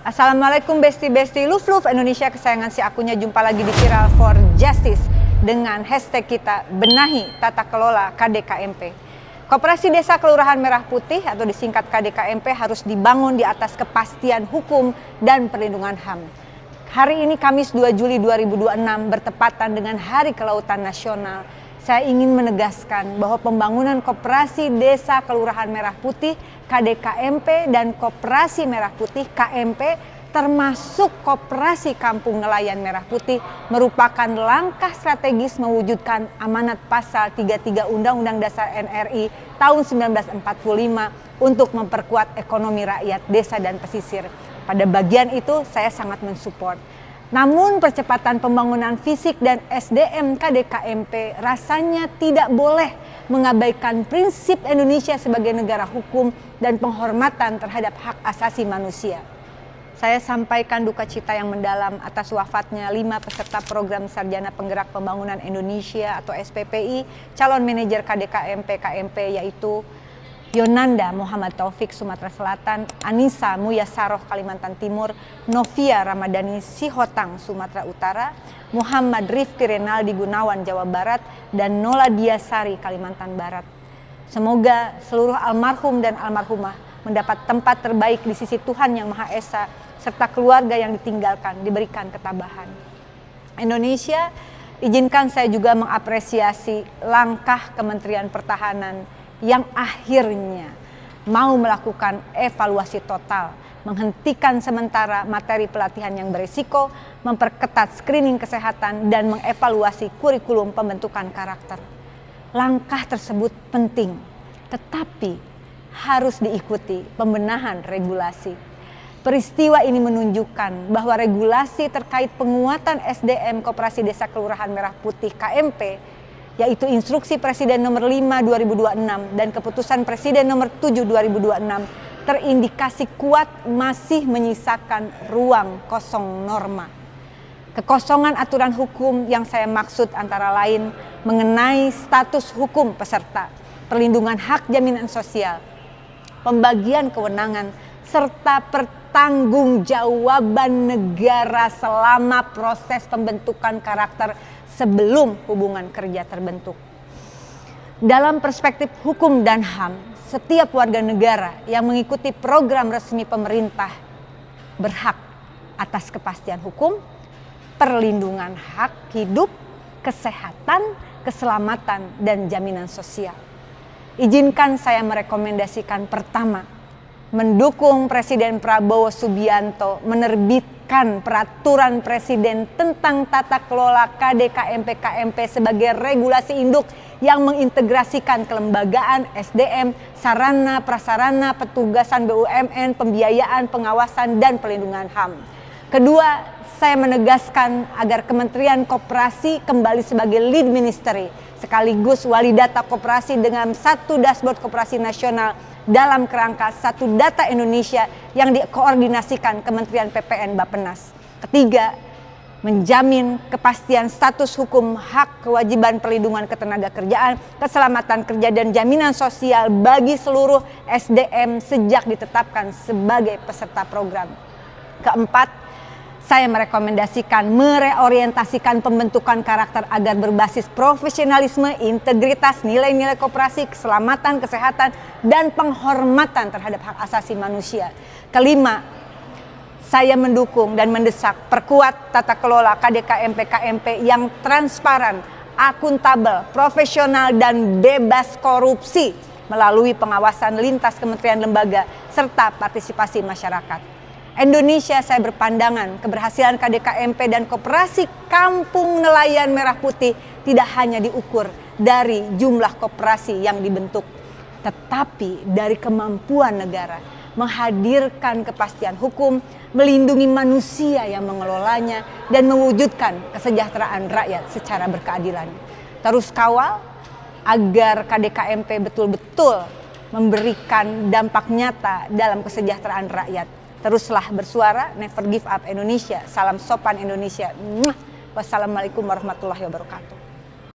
Assalamualaikum besti-besti love Indonesia kesayangan si akunya. Jumpa lagi di Viral for Justice dengan hashtag kita benahi tata kelola KDKMP. Koperasi Desa Kelurahan Merah Putih atau disingkat KDKMP harus dibangun di atas kepastian hukum dan perlindungan HAM. Hari ini Kamis 2 Juli 2026 bertepatan dengan Hari Kelautan Nasional. Saya ingin menegaskan bahwa pembangunan Koperasi Desa Kelurahan Merah Putih KDKMP dan Koperasi Merah Putih KMP termasuk Koperasi Kampung Nelayan Merah Putih merupakan langkah strategis mewujudkan amanat pasal 33 Undang-Undang Dasar NRI tahun 1945 untuk memperkuat ekonomi rakyat desa dan pesisir. Pada bagian itu saya sangat mensupport. Namun percepatan pembangunan fisik dan SDM KDKMP rasanya tidak boleh mengabaikan prinsip Indonesia sebagai negara hukum dan penghormatan terhadap hak asasi manusia. Saya sampaikan duka cita yang mendalam atas wafatnya 5 peserta program Sarjana Penggerak Pembangunan Indonesia atau SPPI, calon manajer KDKMP KMP yaitu Yonanda Muhammad Taufik Sumatera Selatan, Anissa Muyasaroh Kalimantan Timur, Novia Ramadhani Sihotang Sumatera Utara, Muhammad Rifki Renaldi Gunawan Jawa Barat, dan Nola Diasari Kalimantan Barat. Semoga seluruh almarhum dan almarhumah mendapat tempat terbaik di sisi Tuhan Yang Maha Esa serta keluarga yang ditinggalkan diberikan ketabahan. Indonesia, izinkan saya juga mengapresiasi langkah Kementerian Pertahanan yang akhirnya mau melakukan evaluasi total, menghentikan sementara materi pelatihan yang berisiko, memperketat screening kesehatan, dan mengevaluasi kurikulum pembentukan karakter. Langkah tersebut penting, tetapi harus diikuti pembenahan regulasi. Peristiwa ini menunjukkan bahwa regulasi terkait penguatan SDM Koperasi Desa Kelurahan Merah Putih KMP, yaitu Instruksi Presiden Nomor 5 2026 dan Keputusan Presiden Nomor 7 2026 terindikasi kuat masih menyisakan ruang kosong norma. Kekosongan aturan hukum yang saya maksud antara lain mengenai status hukum peserta, perlindungan hak jaminan sosial, pembagian kewenangan, serta pertanggungjawaban negara selama proses pembentukan karakter sebelum hubungan kerja terbentuk. Dalam perspektif hukum dan HAM, setiap warga negara yang mengikuti program resmi pemerintah berhak atas kepastian hukum, perlindungan hak hidup, kesehatan, keselamatan, dan jaminan sosial. Izinkan saya merekomendasikan pertama, mendukung Presiden Prabowo Subianto menerbitkan peraturan presiden tentang tata kelola KDKMP KMP sebagai regulasi induk yang mengintegrasikan kelembagaan, SDM, sarana, prasarana, petugasan BUMN, pembiayaan, pengawasan, dan pelindungan HAM. Kedua, saya menegaskan agar Kementerian Koperasi kembali sebagai lead ministry sekaligus wali data koperasi dengan satu dashboard koperasi nasional dalam kerangka satu data Indonesia yang dikoordinasikan Kementerian PPN Bappenas. Ketiga, menjamin kepastian status hukum, hak, kewajiban perlindungan ketenagakerjaan, keselamatan kerja, dan jaminan sosial bagi seluruh SDM sejak ditetapkan sebagai peserta program. Keempat, saya merekomendasikan mereorientasikan pembentukan karakter agar berbasis profesionalisme, integritas, nilai-nilai koperasi, keselamatan, kesehatan, dan penghormatan terhadap hak asasi manusia. Kelima, saya mendukung dan mendesak perkuat tata kelola KDKMP KMP yang transparan, akuntabel, profesional, dan bebas korupsi melalui pengawasan lintas kementerian lembaga serta partisipasi masyarakat. Indonesia, saya berpandangan keberhasilan KDKMP dan Koperasi Kampung Nelayan Merah Putih tidak hanya diukur dari jumlah koperasi yang dibentuk, tetapi dari kemampuan negara menghadirkan kepastian hukum, melindungi manusia yang mengelolanya, dan mewujudkan kesejahteraan rakyat secara berkeadilan. Terus kawal agar KDKMP betul-betul memberikan dampak nyata dalam kesejahteraan rakyat. Teruslah bersuara, never give up Indonesia. Salam sopan Indonesia. Wassalamualaikum warahmatullahi wabarakatuh.